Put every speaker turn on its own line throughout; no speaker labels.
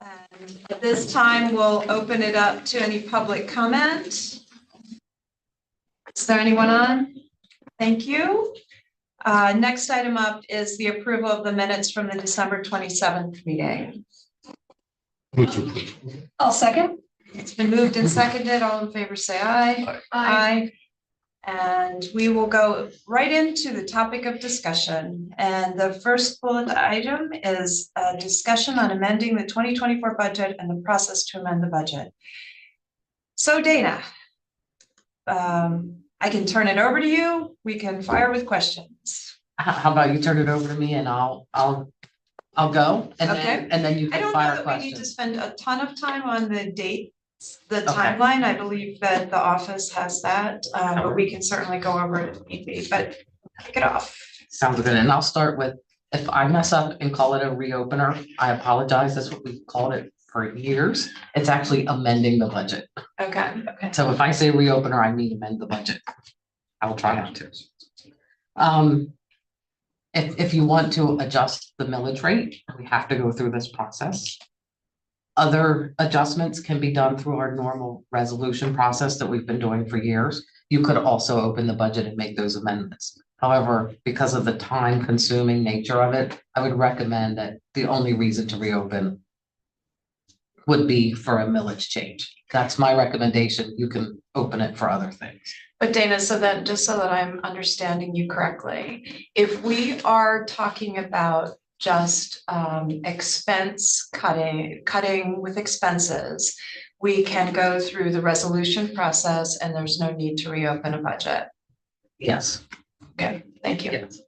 And at this time, we'll open it up to any public comment. Is there anyone on? Thank you. Next item up is the approval of the minutes from the December 27th meeting. I'll second. It's been moved and seconded. All in favor, say aye. Aye. And we will go right into the topic of discussion. And the first bullet item is a discussion on amending the 2024 budget and the process to amend the budget. So Dana, I can turn it over to you. We can fire with questions.
How about you turn it over to me and I'll go and
Okay.
then you can fire questions.
I don't know that we need to spend a ton of time on the dates, the timeline. I believe that the office has that, but we can certainly go over it if need be, but kick it off.
Sounds good. And I'll start with, if I mess up and call it a reopener, I apologize. That's what we've called it for years. It's actually amending the budget.
Okay. Okay.
So if I say reopener, I mean amend the budget. I will try not to. If you want to adjust the millage rate, we have to go through this process. Other adjustments can be done through our normal resolution process that we've been doing for years. You could also open the budget and make those amendments. However, because of the time consuming nature of it, I would recommend that the only reason to reopen would be for a millage change. That's my recommendation. You can open it for other things.
But Dana, so that just so that I'm understanding you correctly, if we are talking about just expense cutting with expenses, we can go through the resolution process and there's no need to reopen a budget.
Yes.
Okay, thank you.
Yes.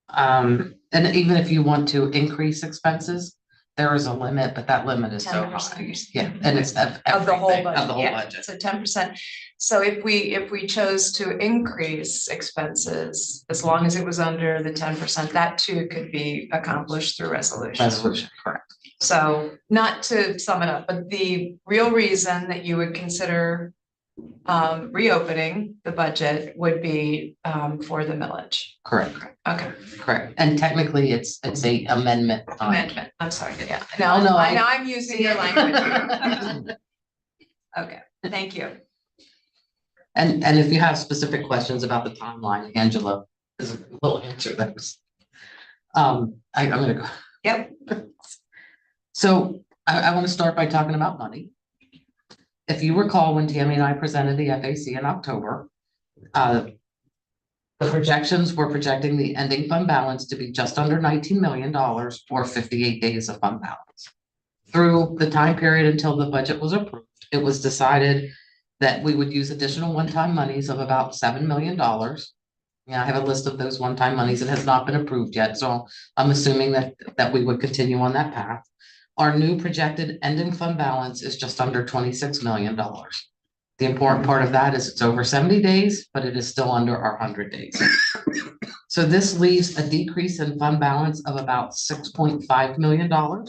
And even if you want to increase expenses, there is a limit, but that limit is so high. Yeah, and it's of
the whole budget.
Of the whole budget.
So 10%. So if we chose to increase expenses, as long as it was under the 10%, that too could be accomplished through resolution.
Resolution, correct.
So not to sum it up, but the real reason that you would consider reopening the budget would be for the millage.
Correct.
Okay.
Correct. And technically it's a amendment.
Amendment. I'm sorry. Yeah.
No,
I'm using your language. Okay. Thank you.
And if you have specific questions about the timeline, Angela will answer those. I'm gonna go.
Yep.
So I want to start by talking about money. If you recall, when Tammy and I presented the FAC in October, the projections were projecting the ending fund balance to be just under $19 million or 58 days of fund balance. Through the time period until the budget was approved, it was decided that we would use additional one-time monies of about $7 million. Yeah, I have a list of those one-time monies. It has not been approved yet, so I'm assuming that we would continue on that path. Our new projected ending fund balance is just under $26 million. The important part of that is it's over 70 days, but it is still under our 100 days. So this leaves a decrease in fund balance of about $6.5 million.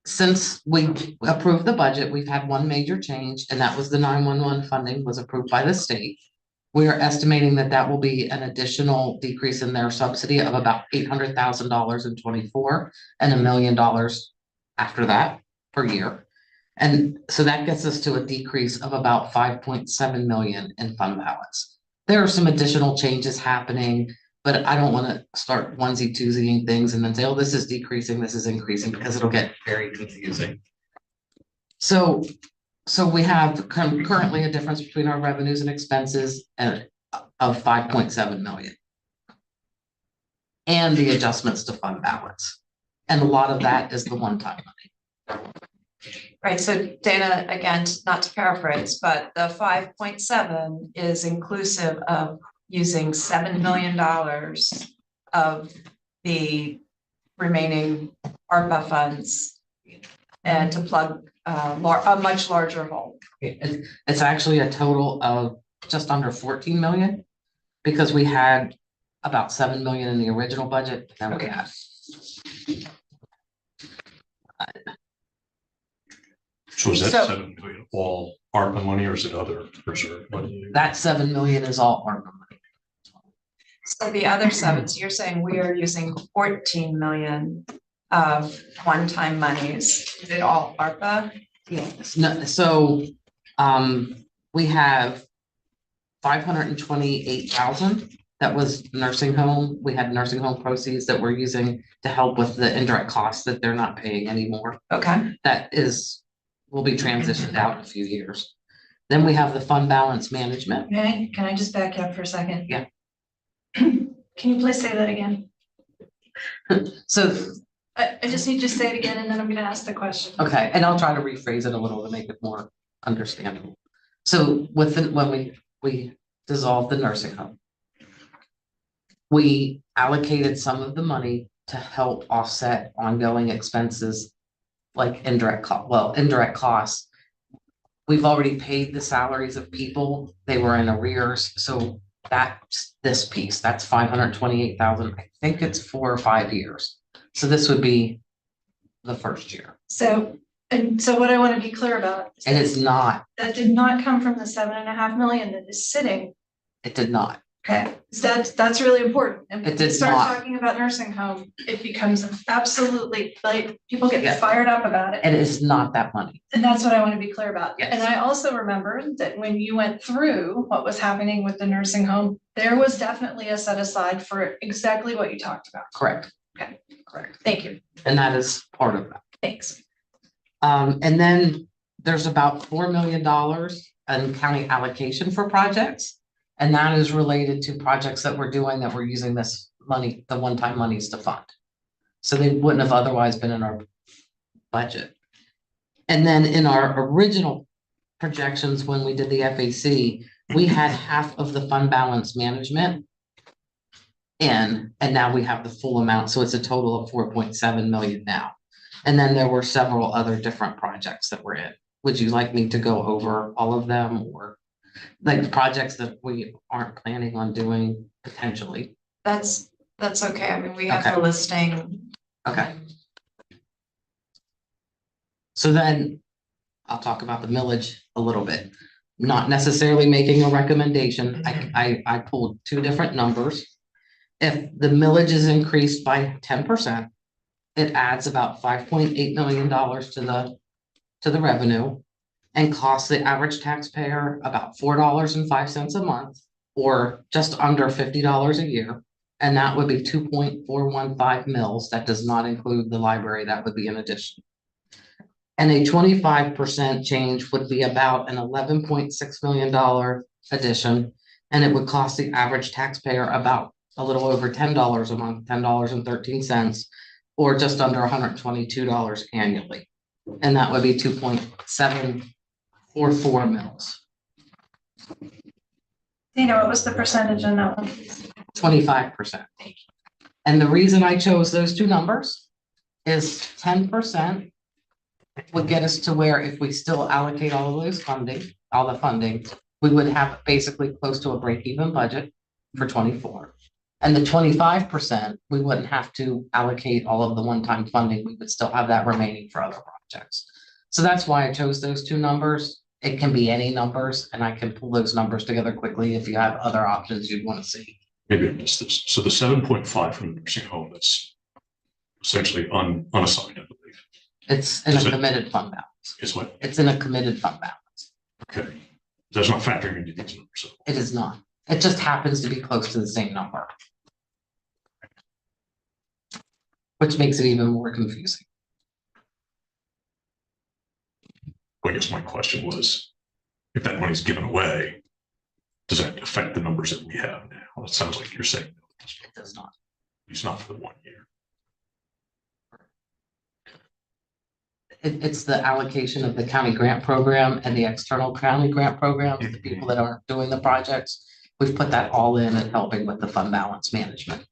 Since we approved the budget, we've had one major change, and that was the 911 funding was approved by the state. We are estimating that will be an additional decrease in their subsidy of about $800,000 in 24 and $1 million after that per year. And so that gets us to a decrease of about 5.7 million in fund balance. There are some additional changes happening, but I don't want to start onesie-twosying things and then say, oh, this is decreasing, this is increasing, because it'll get very confusing. So we have currently a difference between our revenues and expenses of 5.7 million. And the adjustments to fund balance. And a lot of that is the one-time money.
Right, so Dana, again, not to paraphrase, but the 5.7 is inclusive of using $7 million of the remaining ARPA funds and to plug a much larger hole.
It's actually a total of just under 14 million because we had about 7 million in the original budget. Then we had.
So is that 7 million all ARPA money or is it other reserve money?
That 7 million is all ARPA money.
So the other seven, so you're saying we are using 14 million of one-time monies. Is it all ARPA?
Yes. No, so, we have 528,000. That was nursing home. We had nursing home proceeds that we're using to help with the indirect costs that they're not paying anymore.
Okay,
Will be transitioned out in a few years. Then we have the fund balance management.
Can I just back you up for a second?
Yeah.
Can you please say that again?
So,
I just need you to say it again and then I'm gonna ask the question.
okay, and I'll try to rephrase it a little to make it more understandable. So when we dissolved the nursing home, we allocated some of the money to help offset ongoing expenses like indirect costs. We've already paid the salaries of people. They were in arrears. So that's this piece. That's 528,000. I think it's 4 or 5 years. So this would be the first year.
So what I want to be clear about.
And it's not,
That did not come from the 7.5 million that is sitting.
it did not.
Okay, so that's really important. And
It
when we
did
start
not.
talking about nursing home, it becomes absolutely, like, people get
Yeah.
fired up about it.
And it's not that money.
And that's what I want to be clear about.
Yes.
And I also remember that when you went through what was happening with the nursing home, there was definitely a set aside for exactly what you talked about.
Correct.
Correct. Thank you.
And that is part of that.
Thanks.
And then there's about $4 million in county allocation for projects. And that is related to projects that we're doing that we're using this money, the one-time monies to fund. So they wouldn't have otherwise been in our budget. And then in our original projections, when we did the FAC, we had half of the fund balance management in, and now we have the full amount. So it's a total of 4.7 million now. And then there were several other different projects that we're in. Would you like me to go over all of them, or like the projects that we aren't planning on doing potentially?
that's okay. I mean, we have
Okay.
the listing.
Okay. So then I'll talk about the millage a little bit. Not necessarily making a recommendation. I pulled two different numbers. If the millage is increased by 10%, it adds about $5.8 million to the revenue and costs the average taxpayer about $4.05 a month, or just under $50 a year. And that would be 2.415 mils. That does not include the library. That would be in addition. And a 25% change would be about an $11.6 million addition. And it would cost the average taxpayer about a little over $10 a month, $10.13, or just under $122 annually. And that would be 2.744 mils.
Dina, what was the percentage on that one?
25%. And the reason I chose those two numbers is 10% would get us to where, if we still allocate all of those funding, we would have basically close to a break-even budget for 24. And the 25%, we wouldn't have to allocate all of the one-time funding. We would still have that remaining for other projects. So that's why I chose those two numbers. It can be any numbers, and I can pull those numbers together quickly if you have other options you'd want to see.
Maybe I missed this. So the 7.5 from the nursing home, that's essentially unassigned, I believe.
It's in
Is
a
it-
committed fund balance.
Is what?
It's in a committed fund balance.
Okay. That's not factoring into these numbers. So
It is not. It just happens to be close to the same number. Which makes it even more confusing.
I guess my question was, if that money's given away, does that affect the numbers that we have now? Well, it sounds like you're saying no,
It does not.
it's not for the 1 year.
It's the allocation of the county grant program and the external county grant program, the people that aren't doing the projects. We've put that all in and helping with the fund balance management.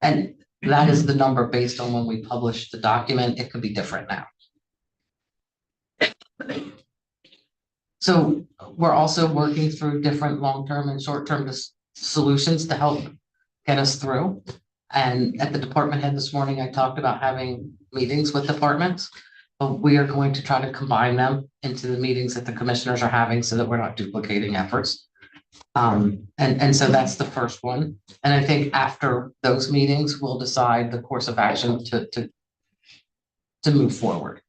And that is the number based on when we publish the document. It could be different now. So we're also working through different long-term and short-term solutions to help get us through. And at the department head this morning, I talked about having meetings with departments. But we are going to try to combine them into the meetings that the commissioners are having so that we're not duplicating efforts. And so that's the first one. And I think after those meetings, we'll decide the course of action to move forward.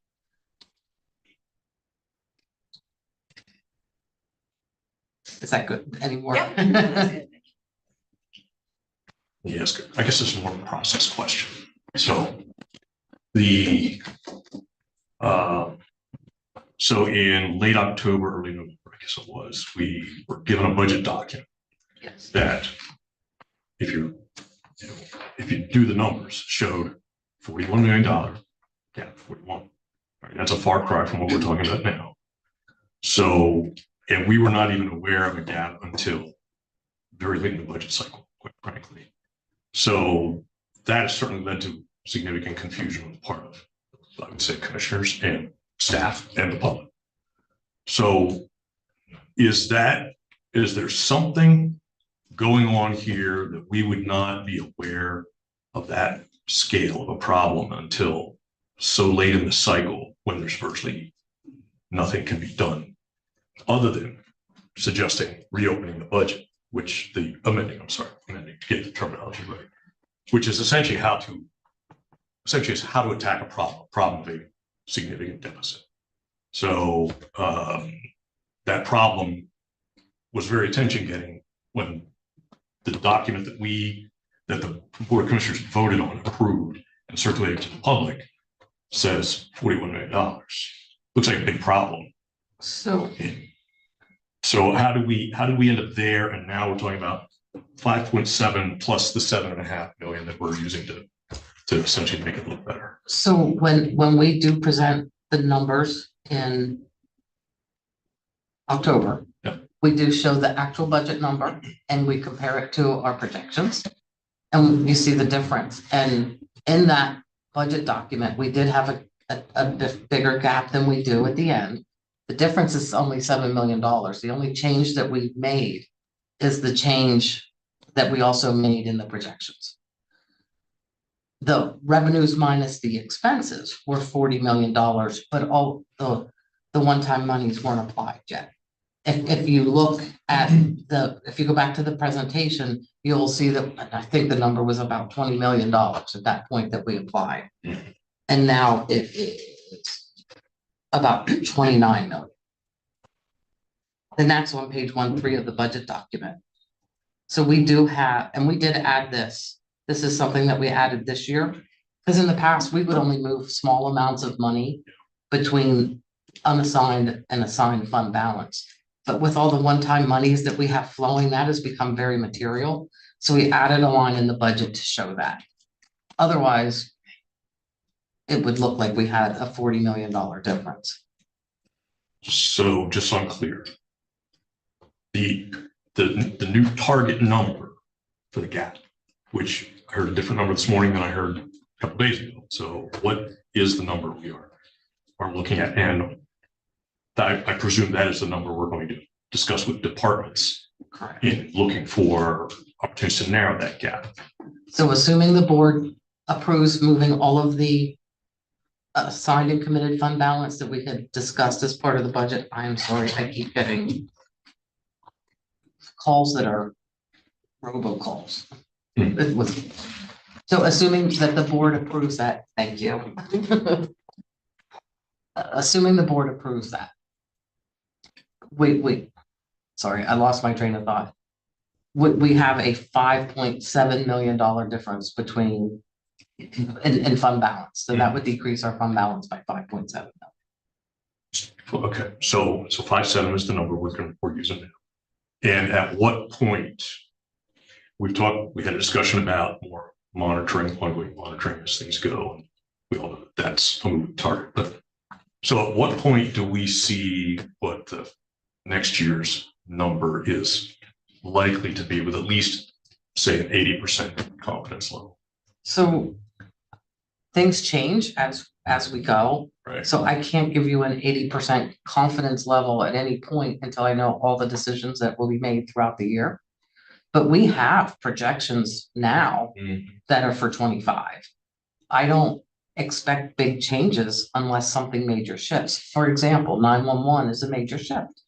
Is that good? Any more?
Yes, good. I guess this is more of a process question. So the, so in late October, early November, I guess it was, we were given a budget document
Yes.
that if if you do the numbers, showed $41 million. Yeah, 41. Right, that's a far cry from what we're talking about now. So, and we were not even aware of a gap until very late in the budget cycle, quite frankly. So that has certainly led to significant confusion on the part of, I would say, commissioners and staff and the public. So is there something going on here that we would not be aware of that scale of a problem until so late in the cycle when there's virtually nothing can be done other than suggesting reopening the budget, which the amending to get the terminology right, which is essentially how to attack a problem of a significant deficit. So that problem was very attention getting when the document that the Board of Commissioners voted on, approved, and circulated to the public says $41 million. Looks like a big problem.
So
how do we end up there? And now we're talking about 5.7 plus the 7.5 million that we're using to essentially make it look better.
So when we do present the numbers in October,
yep,
we do show the actual budget number and we compare it to our projections. And you see the difference. And in that budget document, we did have a bigger gap than we do at the end. The difference is only $7 million. The only change that we made is the change that we also made in the projections. The revenues minus the expenses were $40 million, but all the one-time monies weren't applied yet. If you look at if you go back to the presentation, you'll see that I think the number was about $20 million at that point that we applied.
Mm-hmm.
And now it's about 29 million. And that's on page 1.3 of the budget document. So we do have, and we did add this. This is something that we added this year. Because in the past, we would only move small amounts of money between unassigned and assigned fund balance. But with all the one-time monies that we have flowing, that has become very material. So we added a line in the budget to show that. Otherwise, it would look like we had a $40 million difference.
So just so I'm clear, the new target number for the gap, which I heard a different number this morning than I heard a couple days ago. So what is the number we are looking at? And I presume that is the number we're going to discuss with departments.
Correct.
In looking for opportunities to narrow that gap.
So assuming the board approves moving all of the assigned and committed fund balance that we had discussed as part of the budget, I am sorry, I keep getting calls that are robocalls. So assuming that the board approves that, thank you. Assuming the board approves that. Wait, sorry, I lost my train of thought. We have a $5.7 million difference between in fund balance. So that would decrease our fund balance by 5.7 million.
Okay, so 5.7 is the number we're using now. And at what point we had a discussion about more monitoring, ongoing monitoring as things go. And we all know that's a moving target. But so at what point do we see what the next year's number is likely to be with at least say an 80% confidence level?
So things change as we go.
Right.
So I can't give you an 80% confidence level at any point until I know all the decisions that will be made throughout the year. But we have projections now that are for 25. I don't expect big changes unless something major shifts. For example, 911 is a major shift.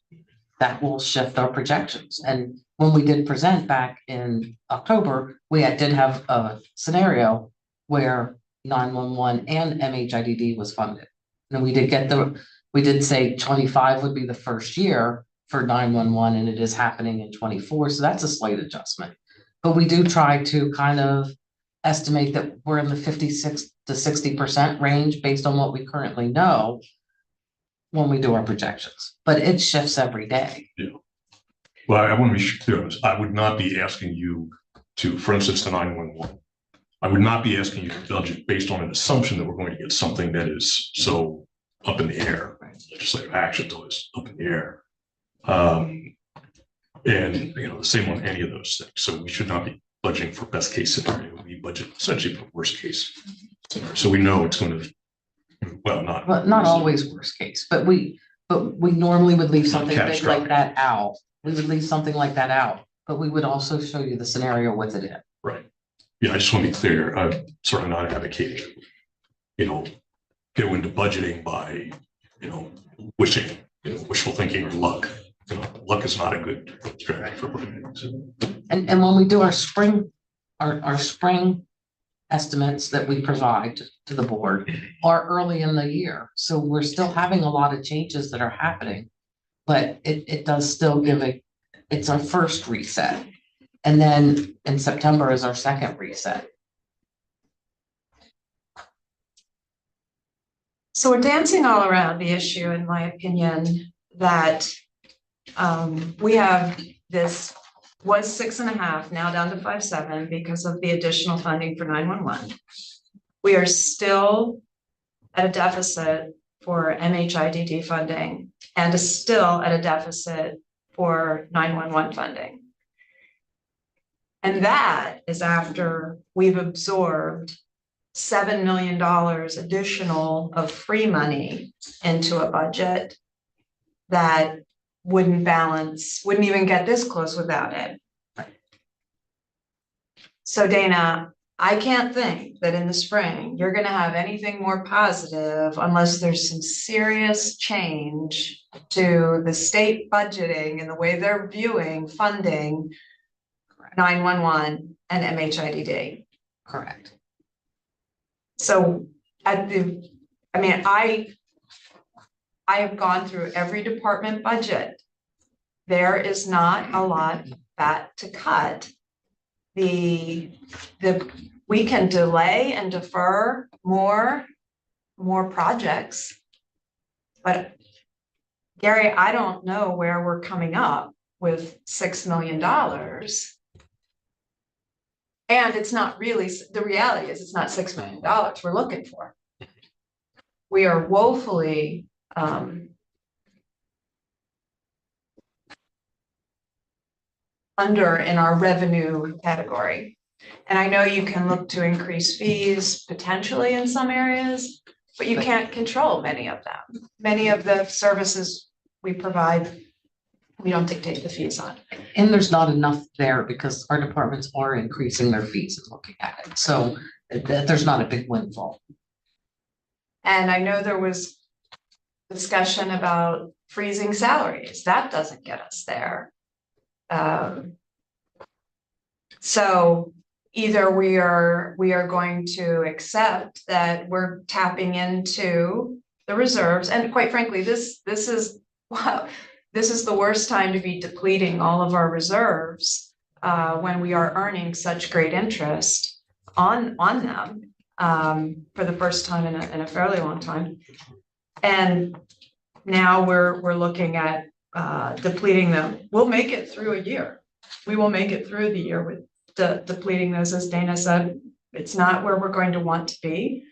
that will shift our projections. And when we did present back in October, did have a scenario where 911 and MHIDD was funded. And we did say 25 would be the first year for 911, and it is happening in 24. So that's a slight adjustment. But we do try to kind of estimate that we're in the 56 to 60% range based on what we currently know when we do our projections, but it shifts every day.
Yeah. Well, I want to be clear on this. I would not be asking you to, for instance, the 911. I would not be asking you to budget based on an assumption that we're going to get something that is so up in the air. Legislative action is up in the air. And the same on any of those things. So we should not be budgeting for best case scenario. We budget essentially for worst case scenario. So we know it's going to, well, not
always worst case, but we normally would leave something big like
catastrophic.
that out. We would leave something like that out, but we would also show you the scenario with it in.
Right. Yeah, I just want to be clear. I'm sort of not advocating, go into budgeting by, wishing, wishful thinking or luck. Luck is not a good strategy for budgeting.
And when we do our spring estimates that we provide to the board are early in the year. So we're still having a lot of changes that are happening, but it does still it's our first reset. And then in September is our second reset.
So we're dancing all around the issue, in my opinion, that we have this was 6.5, now down to 5.7 because of the additional funding for 911. We are still at a deficit for MHIDD funding and is still at a deficit for 911 funding. And that is after we've absorbed $7 million additional of free money into a budget that wouldn't even get this close without it. So Dana, I can't think that in the spring, you're gonna have anything more positive unless there's some serious change to the state budgeting and the way they're viewing funding 911 and MHIDD.
Correct.
So I have gone through every department budget. There is not a lot fat to cut. We can delay and defer more projects. But Gary, I don't know where we're coming up with $6 million. And it's not really, the reality is it's not $6 million we're looking for. We are woefully under in our revenue category. And I know you can look to increase fees potentially in some areas, but you can't control many of them. Many of the services we provide, we don't dictate the fees on.
And there's not enough there because our departments are increasing their fees and looking at it. So there's not a big windfall.
And I know there was discussion about freezing salaries. That doesn't get us there. So either we are going to accept that we're tapping into the reserves, and quite frankly, this is the worst time to be depleting all of our reserves when we are earning such great interest on them for the first time in a fairly long time. And now we're looking at depleting them. We'll make it through a year. We will make it through the year with depleting those, as Dana said. It's not where we're going to want to be.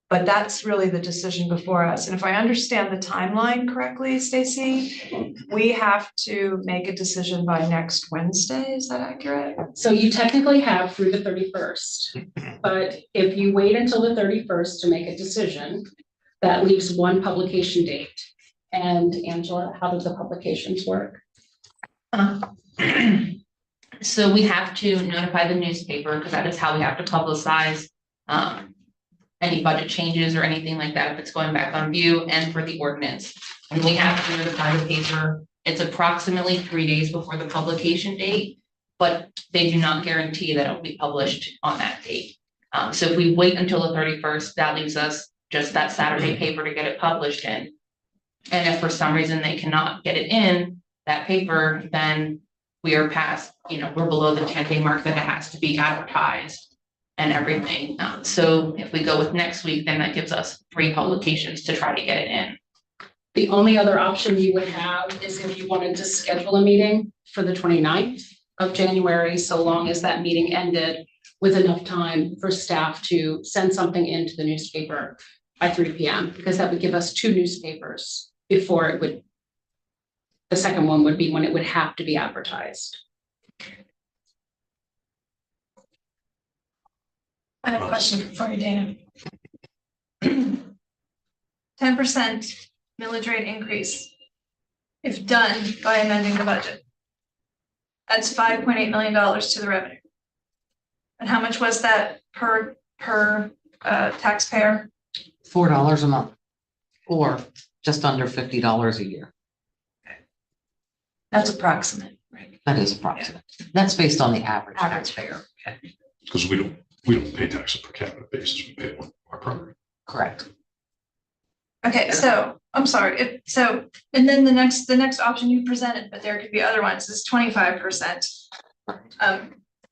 But that's really the decision before us. And if I understand the timeline correctly, Stacy, we have to make a decision by next Wednesday. Is that accurate?
So you technically have through the 31st, but if you wait until the 31st to make a decision, that leaves one publication date. And Angela, how do the publications work?
So we have to notify the newspaper because that is how we have to publicize any budget changes or anything like that if it's going back on view, and for the ordinance. and we have to notify the paper. It's approximately 3 days before the publication date, but they do not guarantee that it will be published on that date. So if we wait until the 31st, that leaves us just that Saturday paper to get it published in. And if for some reason they cannot get it in that paper, then we are past, we're below the 10-day mark that it has to be advertised and everything. So if we go with next week, then that gives us 3 publications to try to get it in.
The only other option you would have is if you wanted to schedule a meeting for the 29th of January, so long as that meeting ended with enough time for staff to send something into the newspaper by 3 p.m. because that would give us 2 newspapers before it would. The second one would be when it would have to be advertised.
I have a question for you, Dana. 10% millage rate increase, if done by amending the budget. That's $5.8 million to the revenue. And how much was that per taxpayer?
$4 a month, or just under $50 a year.
That's approximate, right?
That is approximate. That's based on the average
Average
taxpayer.
Because we don't pay taxes per capita basis, we pay on our property.
Correct.
Okay, so I'm sorry. And then the next option you presented, but there could be other ones, is 25%.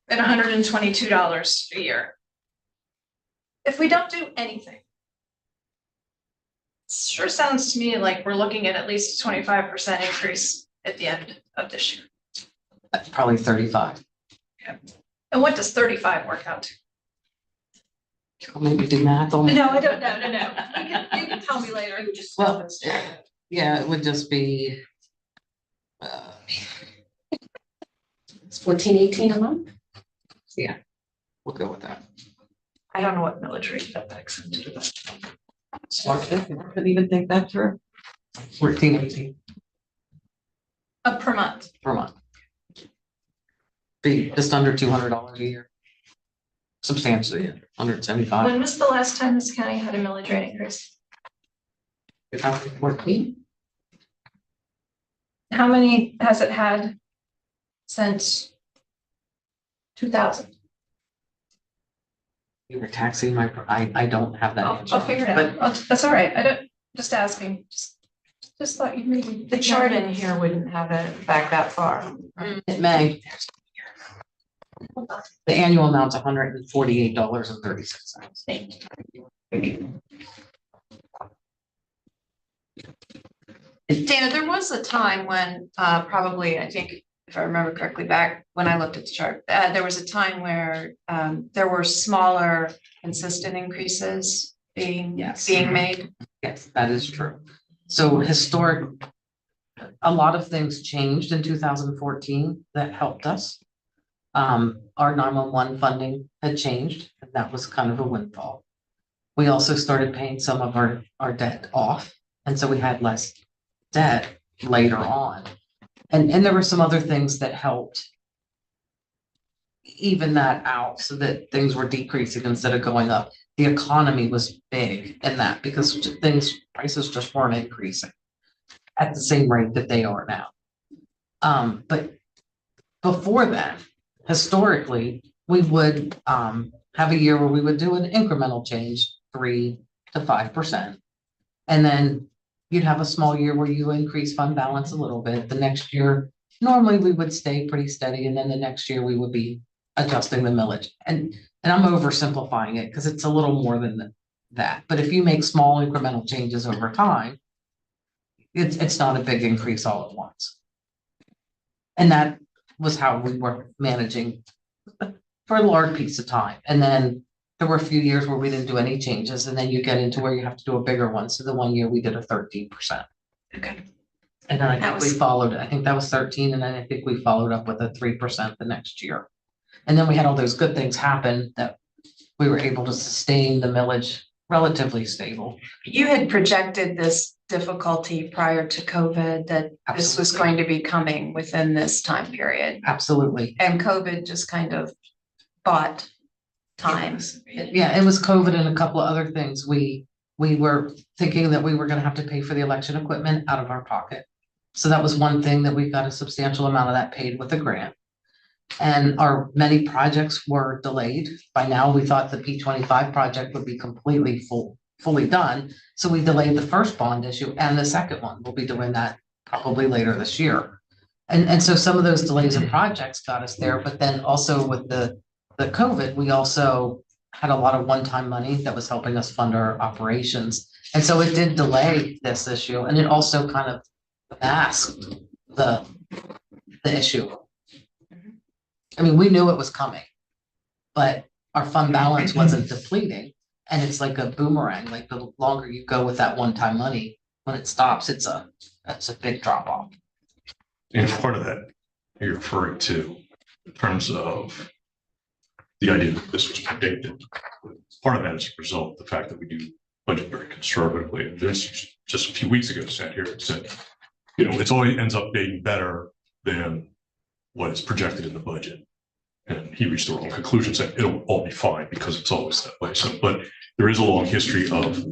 At $122 a year. If we don't do anything, sure sounds to me like we're looking at least a 25% increase at the end of this year.
That's probably 35.
And what does 35 work out to?
Or maybe do math on it.
No, I don't know. No. You can tell me later.
Well, yeah, it would just be.
It's $14.18 a month.
Yeah, we'll go with that.
I don't know what millage rate that backs into.
Couldn't even think that through. 14.18
Per month.
per month. Be just under $200 a year. Substantially, 175.
When was the last time this county had a millage rate increase?
2014.
How many has it had since 2000?
You were taxing my, I don't have that. answer.
I'll figure it
But
out. That's all right. I don't, just asking. Just thought you maybe.
The chart in here wouldn't have it back that far.
it may. The annual amount's $148.36.
Dana, there was a time when, probably, I think, if I remember correctly, back when I looked at the chart, there was a time where there were smaller, consistent increases being made.
Yes, that is true. So a lot of things changed in 2014 that helped us. Our 911 funding had changed, and that was kind of a windfall. We also started paying some of our debt off, and so we had less debt later on. And there were some other things that helped even that out so that things were decreasing instead of going up. The economy was big in that because prices just weren't increasing at the same rate that they are now. But before that, historically, we would have a year where we would do an incremental change, 3 to 5%. And then you'd have a small year where you increase fund balance a little bit. The next year, normally we would stay pretty steady. And then the next year we would be adjusting the millage. And I'm oversimplifying it because it's a little more than that. But if you make small incremental changes over time, it's not a big increase all at once. And that was how we were managing for a large piece of time. And then there were a few years where we didn't do any changes, and then you get into where you have to do a bigger one. So the one year we did a 13%.
Okay.
And then I think that was 13, and then I think we followed up with a 3% the next year. And then we had all those good things happen that we were able to sustain the millage relatively stable.
You had projected this difficulty prior to COVID, that this was going to be coming within this time period.
Absolutely.
And COVID just kind of bought time.
Yeah, it was COVID and a couple of other things. We we were thinking that we were gonna have to pay for the election equipment out of our pocket. So that was one thing that we got a substantial amount of that paid with a grant. And our many projects were delayed. By now, we thought the P25 project would be completely fully done. So we delayed the first bond issue and the second one. We'll be doing that probably later this year. And so some of those delays in projects got us there, but then also with the COVID, we also had a lot of one-time money that was helping us fund our operations. And so it did delay this issue, and it also kind of masked the issue. I mean, we knew it was coming, but our fund balance wasn't depleting. And it's like a boomerang, like the longer you go with that one-time money, when it stops, that's a big drop off.
And part of that you're referring to in terms of the idea that this was predicted. Part of that is a result of the fact that we do budget very conservatively. And this just a few weeks ago sat here and said, it's always ends up being better than what is projected in the budget. And he reached the wrong conclusion, said it'll all be fine because it's always that way. So, but there is a long history of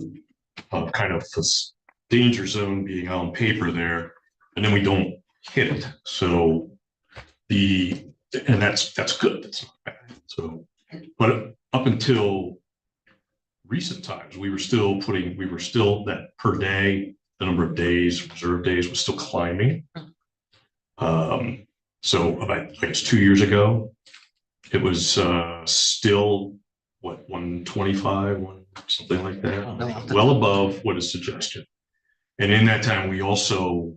kind of this danger zone being on paper there, and then we don't hit it. So and that's good. That's not bad. So, but up until recent times, we were still that per day, the number of days, reserve days was still climbing. So about, I guess 2 years ago, it was still what, 125, something like that, well above what is suggested. And in that time, we also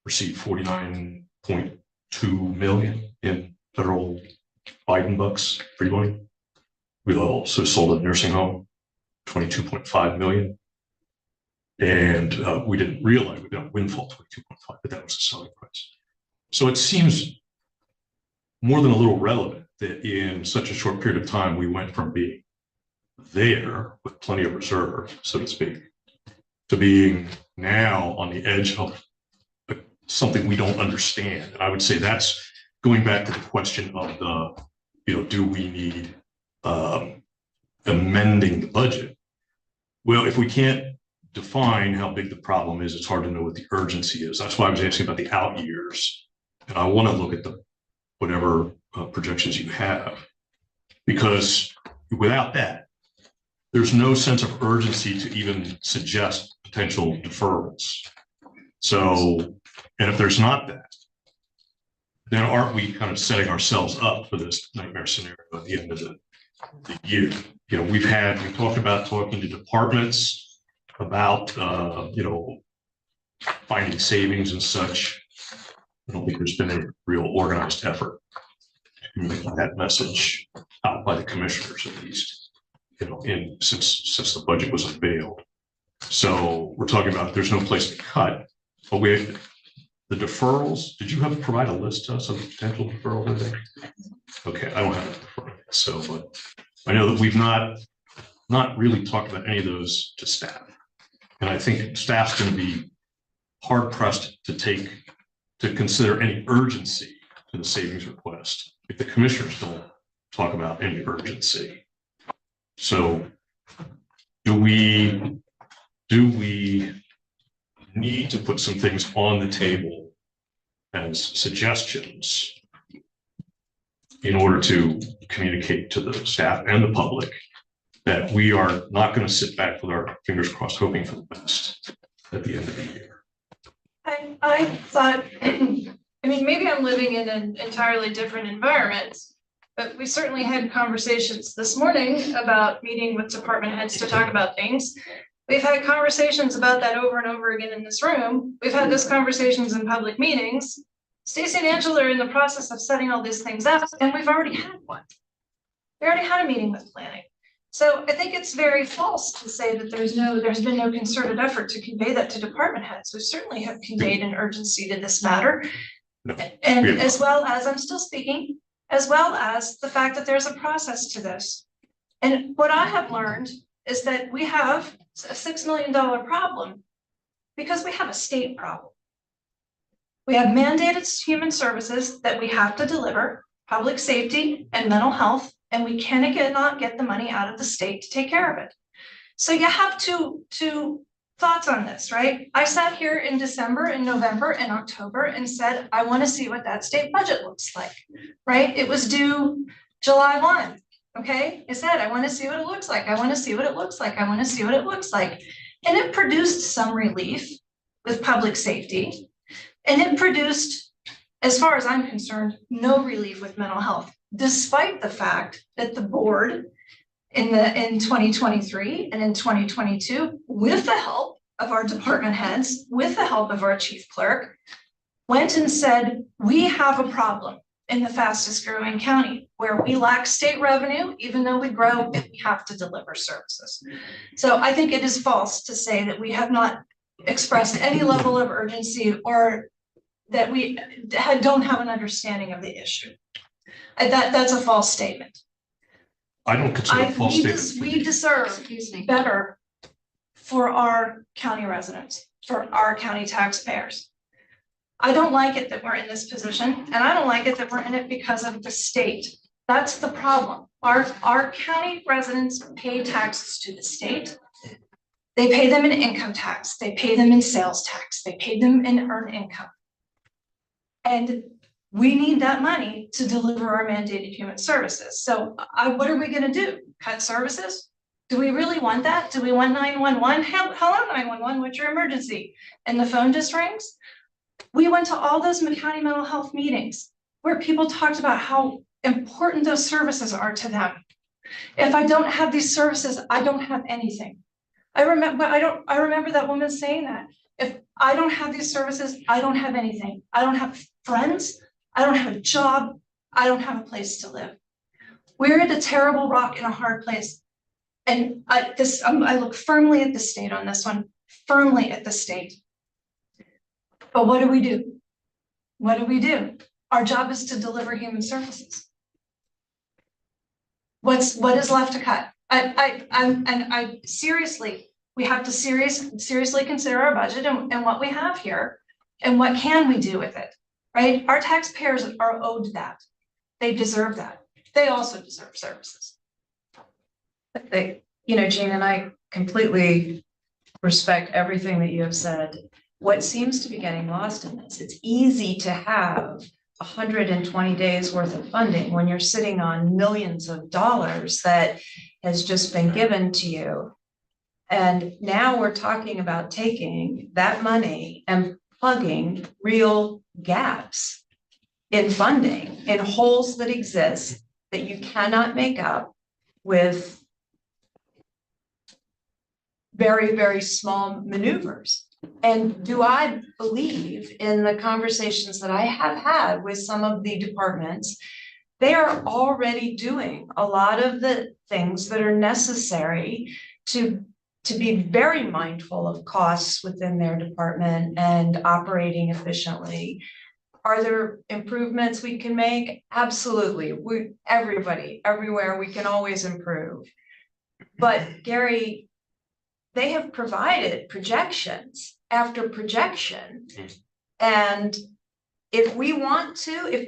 received 49.2 million in federal Biden bucks, free money. We also sold a nursing home, 22.5 million. And we didn't realize we got a windfall 22.5, but that was the selling price. So it seems more than a little relevant that in such a short period of time, we went from being there with plenty of reserve, so to speak, to being now on the edge of something we don't understand. And I would say that's going back to the question of do we need amending the budget? Well, if we can't define how big the problem is, it's hard to know what the urgency is. That's why I was asking about the out years. And I want to look at whatever projections you have, because without that, there's no sense of urgency to even suggest potential deferrals. So, and if there's not that, then aren't we kind of setting ourselves up for this nightmare scenario at the end of the year? We talked about talking to departments about, finding savings and such. I don't think there's been a real organized effort to make that message out by the commissioners, at least, since the budget was unveiled. So we're talking about there's no place to cut, but the deferrals. Did you provide a list to us of potential deferrals? I think. Okay, I don't have a deferral. So, but I know that we've not really talked about any of those to staff, and I think staff's going to be hard pressed to consider any urgency to the savings request if the commissioners don't talk about any urgency. So do we need to put some things on the table as suggestions in order to communicate to the staff and the public that we are not going to sit back with our fingers crossed hoping for the best at the end of the year?
I thought, maybe I'm living in an entirely different environment, but we certainly had conversations this morning about meeting with department heads to talk about things. We've had conversations about that over and over again in this room. We've had those conversations in public meetings. Stacy and Angela are in the process of setting all these things up, and we've already had one. We already had a meeting with planning. So I think it's very false to say that there's been no concerted effort to convey that to department heads. We certainly have conveyed an urgency to this matter. No, and as well as, I'm still speaking, as well as the fact that there's a process to this. And what I have learned is that we have a $6 million problem because we have a state problem. We have mandated human services that we have to deliver, public safety and mental health, and we cannot get the money out of the state to take care of it. So you have two thoughts on this, right? I sat here in December and November and October and said, I want to see what that state budget looks like, right? It was due July 1. Okay, I said, I want to see what it looks like. I want to see what it looks like. I want to see what it looks like. And it produced some relief with public safety. And it produced, as far as I'm concerned, no relief with mental health, despite the fact that the board in 2023 and in 2022, with the help of our department heads, with the help of our chief clerk, went and said, we have a problem in the fastest growing county where we lack state revenue, even though we grow and we have to deliver services. So I think it is false to say that we have not expressed any level of urgency or that we don't have an understanding of the issue. That's a false statement.
I don't consider it a false statement.
We deserve better for our county residents, for our county taxpayers. I don't like it that we're in this position, and I don't like it that we're in it because of the state. That's the problem. Our county residents pay taxes to the state. They pay them in income tax, they pay them in sales tax, they pay them in earned income. And we need that money to deliver our mandated human services. So what are we gonna do? Cut services? Do we really want that? Do we want 911? Hello 911, what's your emergency? And the phone just rings? We went to all those county mental health meetings where people talked about how important those services are to them. If I don't have these services, I don't have anything. I remember that woman saying that. If I don't have these services, I don't have anything. I don't have friends. I don't have a job. I don't have a place to live. We're at a terrible rock in a hard place. And I look firmly at the state on this one, firmly at the state. But what do we do? What do we do? Our job is to deliver human services. What is left to cut? I seriously, we have to seriously consider our budget and what we have here and what can we do with it, right? Our taxpayers are owed that. They deserve that. They also deserve services.
Jean and I completely respect everything that you have said. What seems to be getting lost in this, it's easy to have 120 days worth of funding when you're sitting on millions of dollars that has just been given to you. And now we're talking about taking that money and plugging real gaps in funding, in holes that exist that you cannot make up with very, very small maneuvers. And do I believe in the conversations that I have had with some of the departments, they are already doing a lot of the things that are necessary to be very mindful of costs within their department and operating efficiently. Are there improvements we can make? Absolutely. Everybody, everywhere, we can always improve. But Gary, they have provided projections after projection. And if we want to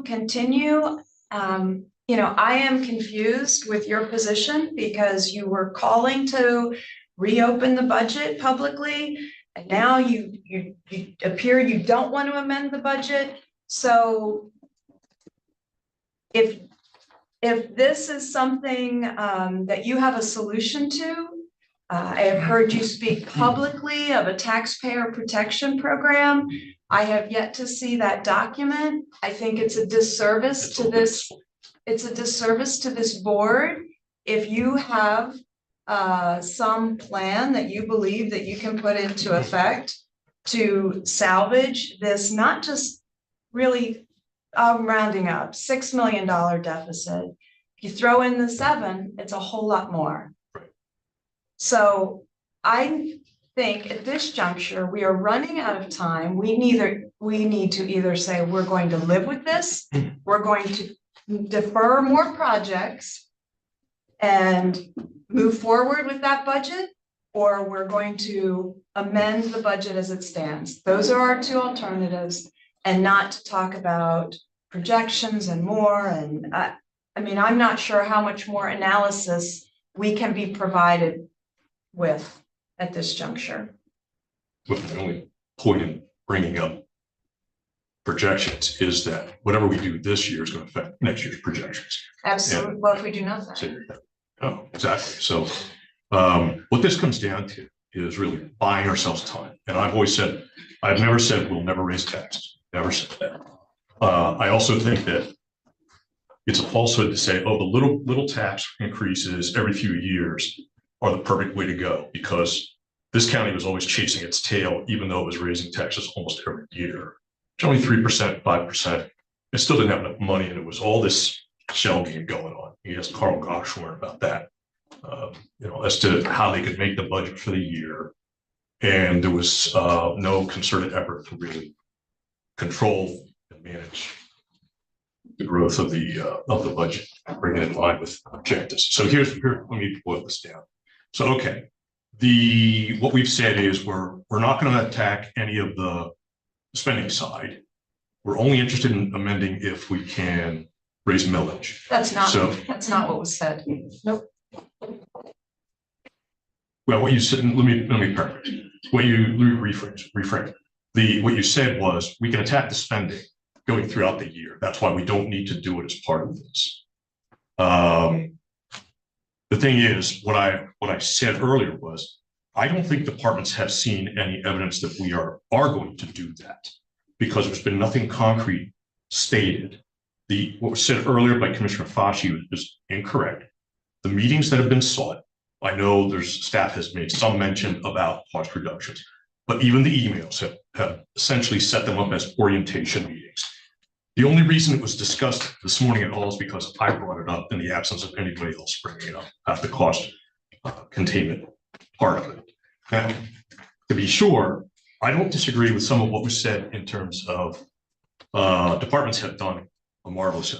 continue, I am confused with your position because you were calling to reopen the budget publicly. And now you appear you don't want to amend the budget. So if this is something that you have a solution to, I have heard you speak publicly of a taxpayer protection program. I have yet to see that document. I think it's a disservice to this. It's a disservice to this board. If you have some plan that you believe that you can put into effect to salvage this, not just really rounding up $6 million deficit. If you throw in the 7, it's a whole lot more. So I think at this juncture, we are running out of time. We need to either say we're going to live with this, we're going to defer more projects and move forward with that budget, or we're going to amend the budget as it stands. Those are our 2 alternatives, and not to talk about projections and more. And I'm not sure how much more analysis we can be provided with at this juncture.
But the only point in bringing up projections is that whatever we do this year is going to affect next year's projections.
Absolutely. Well, if we do nothing.
So, oh, exactly. So what this comes down to is really buying ourselves time. And I've always said, I've never said we'll never raise taxes. Never said that. I also think that it's a falsehood to say, oh, the little tax increases every few years are the perfect way to go, because this county was always chasing its tail, even though it was raising taxes almost every year. It's only 3%, 5%. It still didn't have enough money, and it was all this shell game going on. You asked Carl Goshorn about that, as to how they could make the budget for the year. And there was no concerted effort to really control and manage the growth of the budget, bring it in line with objectives. So here, let me boil this down. So, okay, what we've said is we're not going to attack any of the spending side. We're only interested in amending if we can raise millage.
That's not what was said. Nope.
Well, what you said, let me paraphrase. What you reframe. What you said was we can attack the spending going throughout the year. That's why we don't need to do it as part of this. The thing is, what I said earlier was, I don't think departments have seen any evidence that we are going to do that, because there's been nothing concrete stated. What was said earlier by Commissioner Fauci is incorrect. The meetings that have been sought, I know staff has made some mention about cost reductions, but even the emails have essentially set them up as orientation meetings. The only reason it was discussed this morning at all is because I brought it up in the absence of anybody else bringing it up at the cost containment part of it. And to be sure, I don't disagree with some of what was said in terms of departments have done a marvelous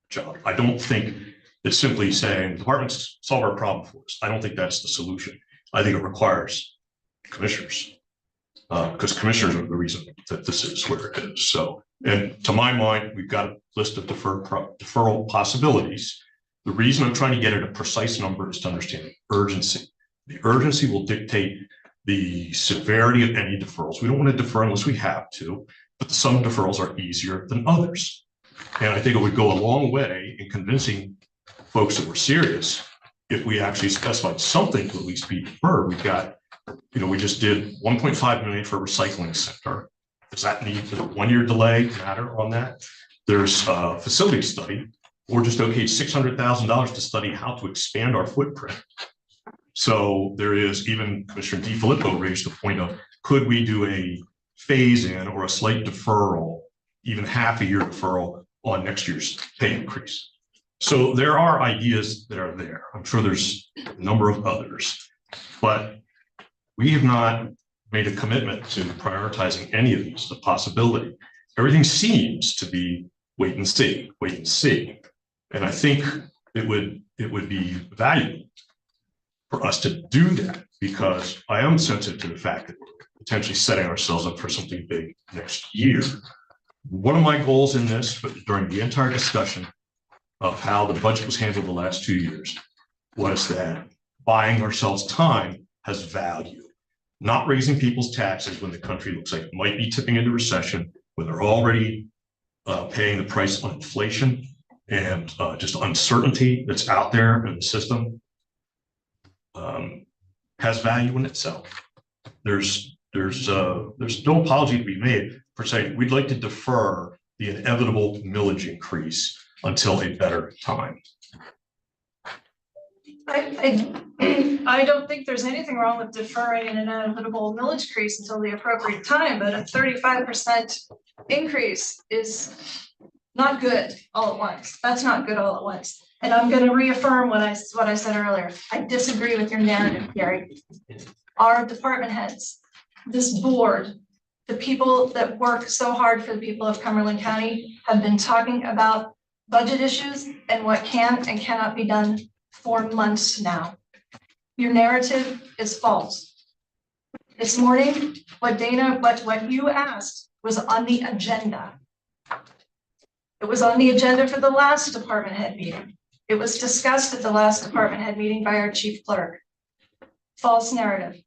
job. I don't think it's simply saying departments solve our problem for us. I don't think that's the solution. I think it requires commissioners, because commissioners are the reason that this is where it is. So, and to my mind, we've got a list of deferral possibilities. The reason I'm trying to get at a precise number is to understand the urgency. The urgency will dictate the severity of any deferrals. We don't want to defer unless we have to, but some deferrals are easier than others. And I think it would go a long way in convincing folks that we're serious if we actually specified something to at least be deferred. We've got, we just did 1.5 million for a recycling center. Does that need a 1-year delay matter on that? There's a facility study, or just okayed $600,000 to study how to expand our footprint. So there is, even Commissioner DiFilippo raised the point of, could we do a phase in or a slight deferral, even half a year deferral on next year's pay increase? So there are ideas that are there. I'm sure there's a number of others, but we have not made a commitment to prioritizing any of these, the possibility. Everything seems to be wait and see. And I think it would be valuable for us to do that, because I am sensitive to the fact that we're potentially setting ourselves up for something big next year. One of my goals in this, during the entire discussion of how the budget was handled the last 2 years, was that buying ourselves time has value. Not raising people's taxes when the country looks like it might be tipping into recession, when they're already paying the price on inflation and just uncertainty that's out there in the system, has value in itself. There's no apology to be made for saying we'd like to defer the inevitable millage increase until a better time.
I don't think there's anything wrong with deferring an inevitable millage increase until the appropriate time, but a 35% increase is not good all at once. That's not good all at once. And I'm going to reaffirm what I said earlier. I disagree with your narrative, Gary. Our department heads, this board, the people that work so hard for the people of Cumberland County have been talking about budget issues and what can and cannot be done for months now. Your narrative is false. This morning, what you asked was on the agenda. It was on the agenda for the last department head meeting. It was discussed at the last department head meeting by our chief clerk. False narrative.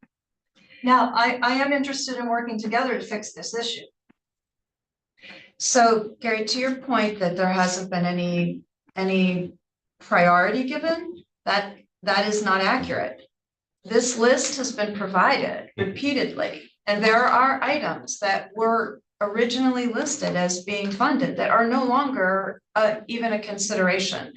Now, I am interested in working together to fix this issue.
So Gary, to your point that there hasn't been any priority given, that is not accurate. This list has been provided repeatedly, and there are items that were originally listed as being funded that are no longer even a consideration.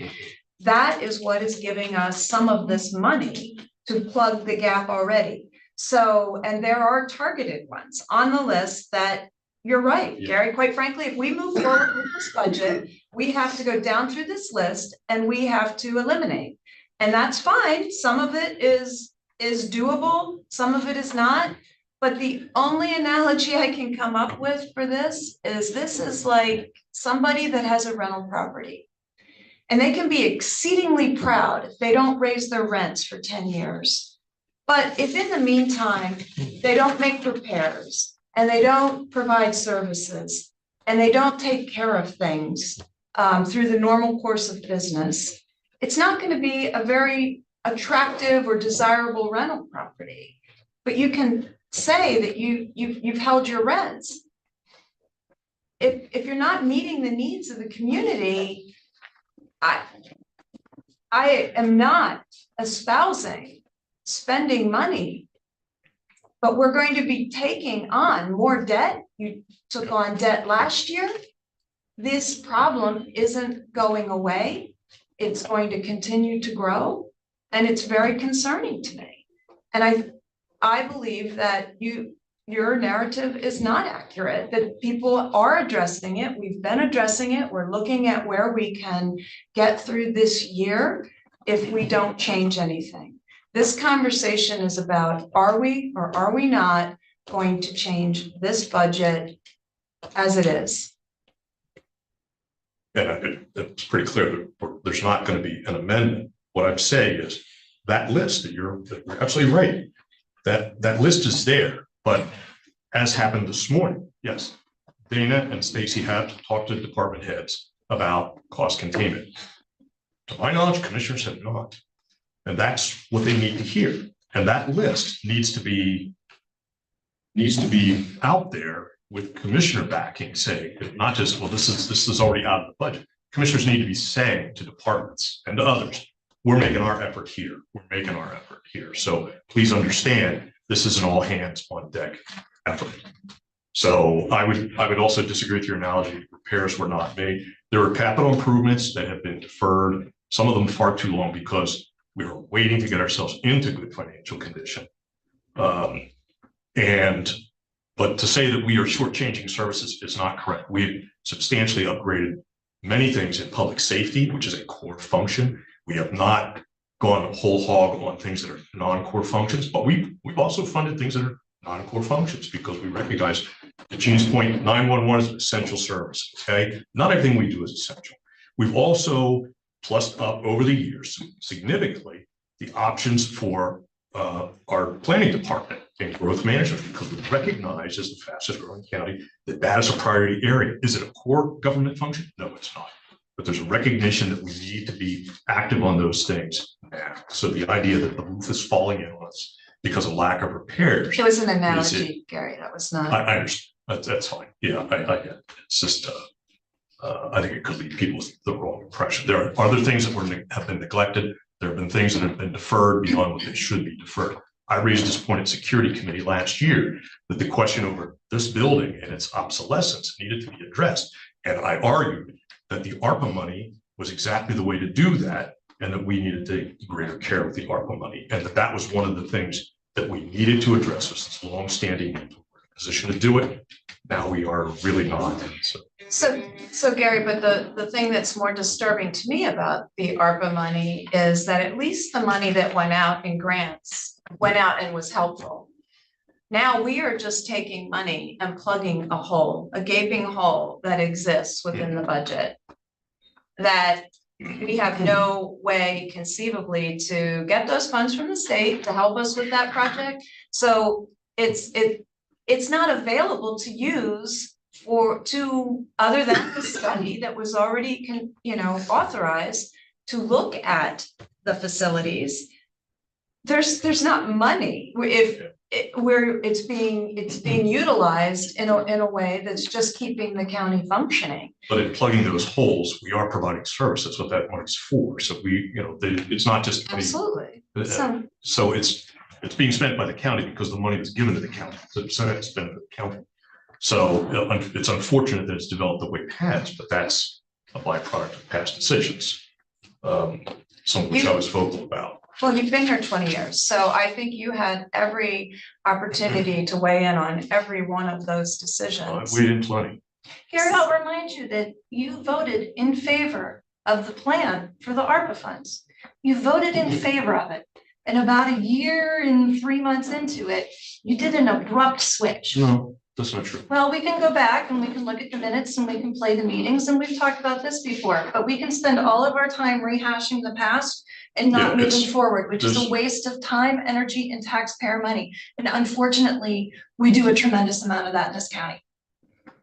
That is what is giving us some of this money to plug the gap already. So, and there are targeted ones on the list that you're right,
Yeah.
Gary, quite frankly, if we move forward with this budget, we have to go down through this list and we have to eliminate. And that's fine. Some of it is doable, some of it is not. But the only analogy I can come up with for this is like somebody that has a rental property. And they can be exceedingly proud if they don't raise their rents for 10 years. But if in the meantime, they don't make repairs and they don't provide services and they don't take care of things through the normal course of business, it's not going to be a very attractive or desirable rental property. But you can say that you've held your rents. If you're not meeting the needs of the community, I am not espousing spending money, but we're going to be taking on more debt. You took on debt last year. This problem isn't going away. It's going to continue to grow, and it's very concerning to me. And I believe that your narrative is not accurate, that people are addressing it. We've been addressing it. We're looking at where we can get through this year if we don't change anything. This conversation is about, are we or are we not going to change this budget as it is?
And it's pretty clear that there's not going to be an amendment. What I'm saying is that list that you're absolutely right. That list is there, but as happened this morning, yes, Dana and Stacy have talked to department heads about cost containment. To my knowledge, commissioners have not. And that's what they need to hear. And that list needs to be out there with commissioner backing, saying not just, well, this is already out of the budget. Commissioners need to be saying to departments and to others, we're making our effort here. We're making our effort here. So please understand, this is an all hands on deck effort. So I would also disagree with your analogy. Repairs were not made. There are capital improvements that have been deferred, some of them far too long because we were waiting to get ourselves into good financial condition. But to say that we are shortchanging services is not correct. We've substantially upgraded many things in public safety, which is a core function. We have not gone whole hog on things that are non-core functions, but we've also funded things that are non-core functions because we recognize, to Gene's point, 911 is an essential service, okay? Not everything we do is essential. We've also plussed up over the years significantly the options for our planning department and growth management, because we recognize as the fastest growing county that is a priority area. Is it a core government function? No, it's not. But there's a recognition that we need to be active on those things now. So the idea that the roof is falling in on us because of lack of repairs.
It was an analogy, Gary. That was not.
I understand. That's fine. Yeah, I get it. It's just, I think it could leave people with the wrong impression. There are other things that have been neglected. There have been things that have been deferred beyond what they should be deferred. I raised this point at Security Committee last year that the question over this building and its obsolescence needed to be addressed. And I argued that the ARPA money was exactly the way to do that, and that we needed to take greater care with the ARPA money, and that was one of the things that we needed to address. Was this longstanding position to do it. Now we are really not.
So Gary, but the thing that's more disturbing to me about the ARPA money is that at least the money that went out in grants went out and was helpful. Now we are just taking money and plugging a hole, a gaping hole that exists within the budget that we have no way conceivably to get those funds from the state to help us with that project. So it's not available to use other than the study that was already authorized to look at the facilities, there's not money. It's being utilized in a way that's just keeping the county functioning.
But in plugging those holes, we are providing service. That's what that money's for. So it's not just money.
Absolutely.
So it's being spent by the county because the money was given to the county. So it's spent by the county. So it's unfortunate that it's developed the way it has, but that's a byproduct of past decisions. Some of which I was vocal about.
Well, you've been here 20 years, so I think you had every opportunity to weigh in on every one of those decisions.
We didn't plenty.
Here, I'll remind you that you voted in favor of the plan for the ARPA funds. You voted in favor of it. And about a year and 3 months into it, you did an abrupt switch.
No, that's not true.
Well, we can go back and we can look at the minutes and we can play the meetings, and we've talked about this before, but we can spend all of our time rehashing the past and not
Yeah,
moving forward, which is a waste of time, energy, and taxpayer money. And unfortunately, we do a tremendous amount of that in this county.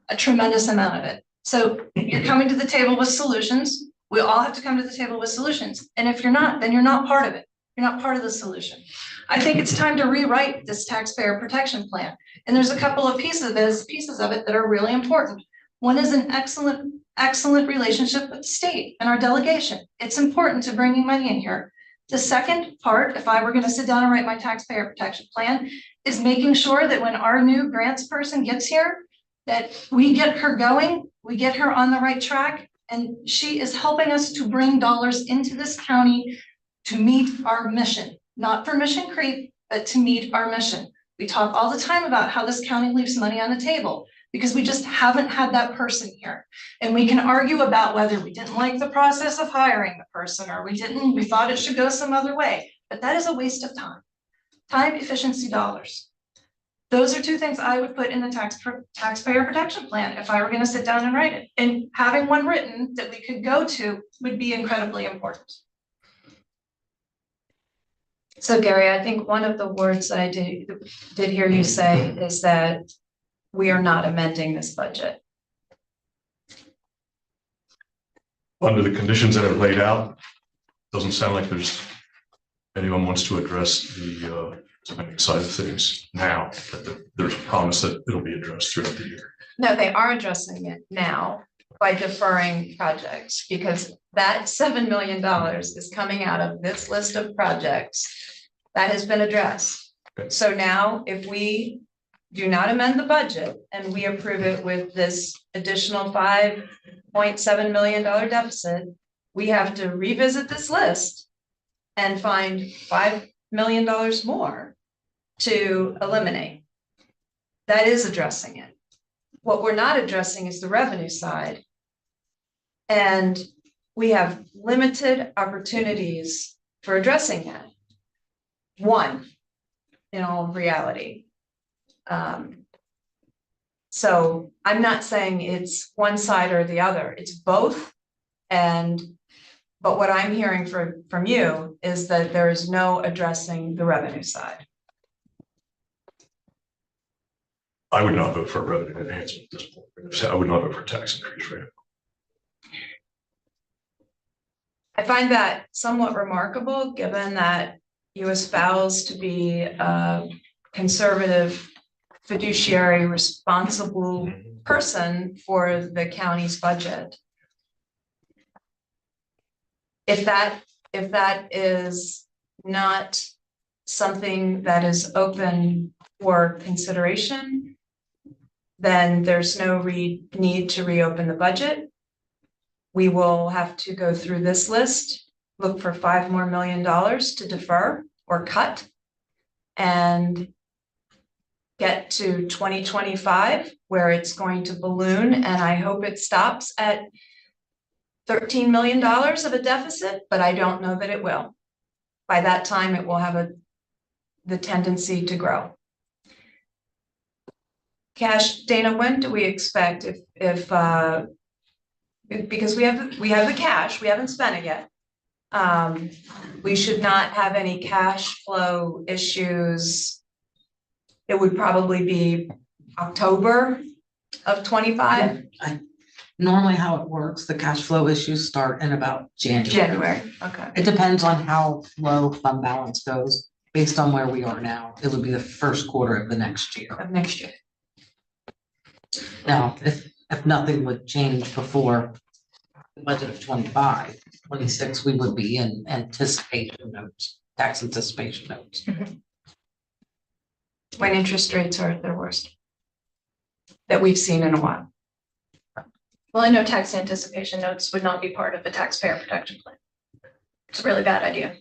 A tremendous amount of it. So you're coming to the table with solutions. We all have to come to the table with solutions. And if you're not, then you're not part of it. You're not part of the solution. I think it's time to rewrite this taxpayer protection plan. And there's a couple of pieces of it that are really important. One is an excellent relationship with the state and our delegation. It's important to bringing money in here. The second part, if I were going to sit down and write my taxpayer protection plan, is making sure that when our new grants person gets here, that we get her going, we get her on the right track, and she is helping us to bring dollars into this county to meet our mission, not for mission creep, but to meet our mission. We talk all the time about how this county leaves money on the table because we just haven't had that person here. And we can argue about whether we didn't like the process of hiring the person or we thought it should go some other way, but that is a waste of time. Time, efficiency, dollars. Those are two things I would put in the taxpayer protection plan if I were going to sit down and write it. And having one written that we could go to would be incredibly important.
So Gary, I think one of the words that I did hear you say is that we are not amending this budget.
Under the conditions that are laid out, doesn't sound like anyone wants to address the spending side of things now, but there's a promise that it'll be addressed throughout the year.
No, they are addressing it now by deferring projects because that $7 million is coming out of this list of projects that has been addressed.
Okay.
So now if we do not amend the budget and we approve it with this additional $5.7 million deficit, we have to revisit this list and find $5 million more to eliminate. That is addressing it. What we're not addressing is the revenue side. And we have limited opportunities for addressing that. One, in all reality. So I'm not saying it's one side or the other, it's both. But what I'm hearing from you is that there is no addressing the revenue side.
I would not vote for a revenue enhancement at this point. I would not vote for a tax increase right now.
I find that somewhat remarkable, given that you espouse to be a conservative, fiduciary, responsible person for the county's budget. If that is not something that is open for consideration, then there's no need to reopen the budget. We will have to go through this list, look for $5 million more to defer or cut, and get to 2025 where it's going to balloon. And I hope it stops at $13 million of a deficit, but I don't know that it will. By that time, it will have the tendency to grow. Cash, Dana, when do we expect because we have the cash, we haven't spent it yet. We should not have any cash flow issues. It would probably be October of 25.
Normally how it works, the cash flow issues start in about January.
January, okay.
It depends on how low fund balance goes. Based on where we are now, it would be the first quarter of the next year.
Of next year.
Now, if nothing would change before the budget of 25, 26, we would be in anticipation notes, tax anticipation notes.
When interest rates are at their worst. That we've seen in a while.
Well, I know tax anticipation notes would not be part of the taxpayer protection plan. It's a really bad idea.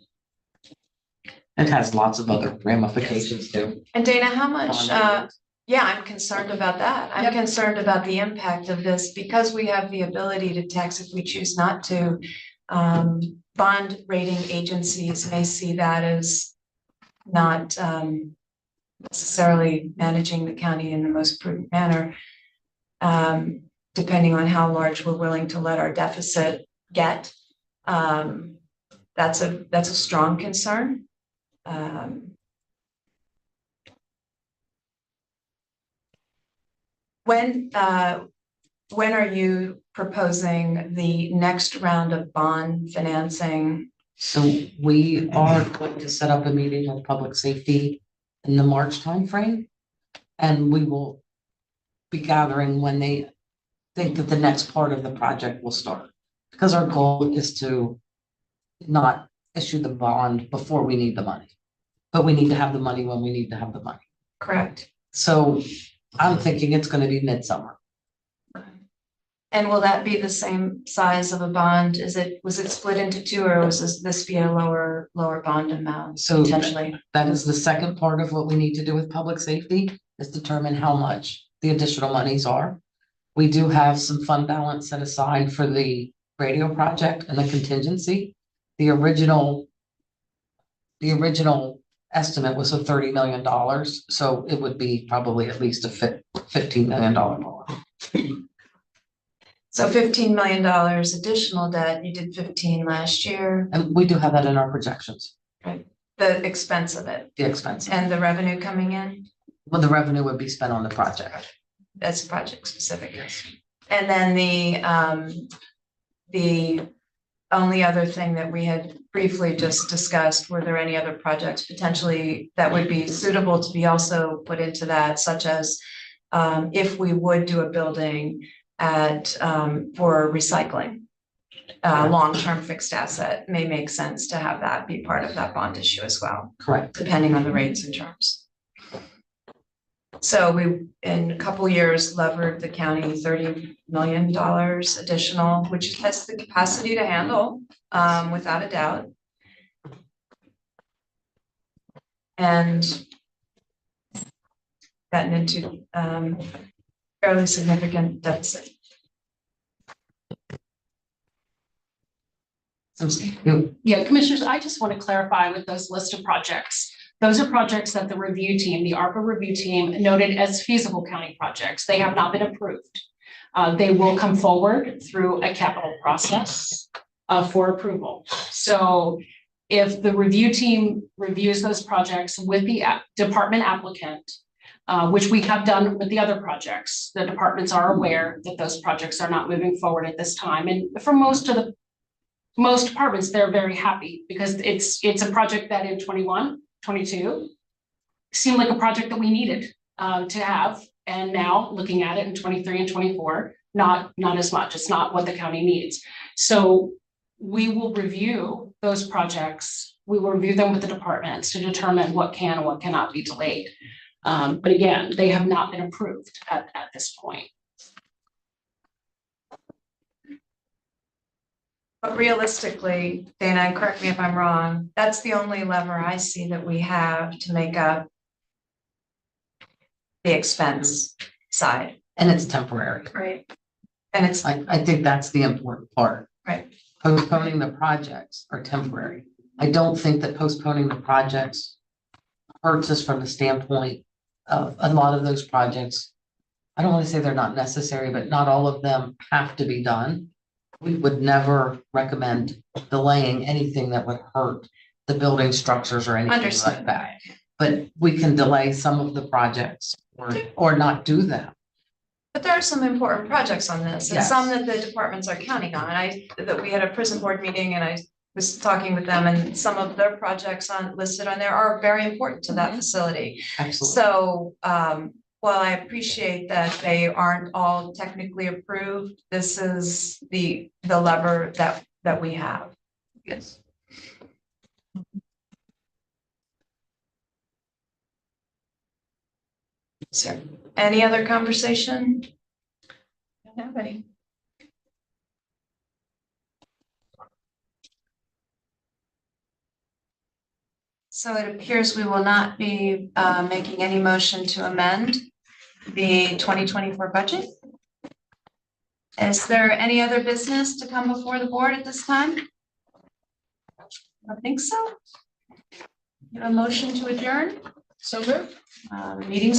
It has lots of other ramifications too.
And Dana, how much, yeah, I'm concerned about that. I'm concerned about the impact of this because we have the ability to tax if we choose not to. Bond rating agencies may see that as not necessarily managing the county in the most prudent manner. Depending on how large we're willing to let our deficit get. That's a strong concern. When are you proposing the next round of bond financing?
So we are going to set up a meeting with public safety in the March timeframe. And we will be gathering when they think that the next part of the project will start. Because our goal is to not issue the bond before we need the money. But we need to have the money when we need to have the money.
Correct.
So I'm thinking it's going to be midsummer.
And will that be the same size of a bond? Was it split into two, or was this be a lower bond amount
So
potentially?
that is the second part of what we need to do with public safety, is determine how much the additional monies are. We do have some fund balance set aside for the radio project and the contingency. The original estimate was a $30 million, so it would be probably at least a $15 million more.
So $15 million additional debt, you did 15 last year,
And we do have that in our projections,
the expense of it
the expense.
and the revenue coming in,
Well, the revenue would be spent on the project.
that's project specific. And then the only other thing that we had briefly just discussed, were there any other projects potentially that would be suitable to be also put into that, such as if we would do a building for recycling, long-term fixed asset, may make sense to have that be part of that bond issue as well,
Correct.
depending on the rates and terms. So we, in a couple years, levered the county $30 million additional, which has the capacity to handle, without a doubt. And gotten into fairly significant deficit.
Yeah, commissioners, I just want to clarify with those list of projects. Those are projects that the review team, the ARPA review team, noted as feasible county projects. They have not been approved. They will come forward through a capital process for approval. So if the review team reviews those projects with the department applicant, which we have done with the other projects, the departments are aware that those projects are not moving forward at this time. And for most departments, they're very happy because it's a project that in 21, 22 seemed like a project that we needed to have. And now looking at it in 23 and 24, not as much. It's not what the county needs. So we will review those projects. We will review them with the departments to determine what can and what cannot be delayed. But again, they have not been approved at this point.
But realistically, Dana, correct me if I'm wrong, that's the only lever I see that we have to make up the expense side.
And it's temporary.
Right. And it's
I think that's the important part.
right.
Postponing the projects are temporary. I don't think that postponing the projects hurts us from the standpoint of a lot of those projects. I don't want to say they're not necessary, but not all of them have to be done. We would never recommend delaying anything that would hurt the building structures or anything
Understood.
like that. But we can delay some of the projects or not do them.
But there are some important projects on this, and
Yes.
some that the departments are counting on. That we had a prison board meeting and I was talking with them, and some of their projects listed on there are very important to that facility.
Absolutely.
So, while I appreciate that they aren't all technically approved, this is the lever that we have.
Yes.
So, any other conversation? Don't have any. So it appears we will not be making any motion to amend the 2024 budget. Is there any other business to come before the board at this time? I think so. You have a motion to adjourn?
So moved.
Meeting's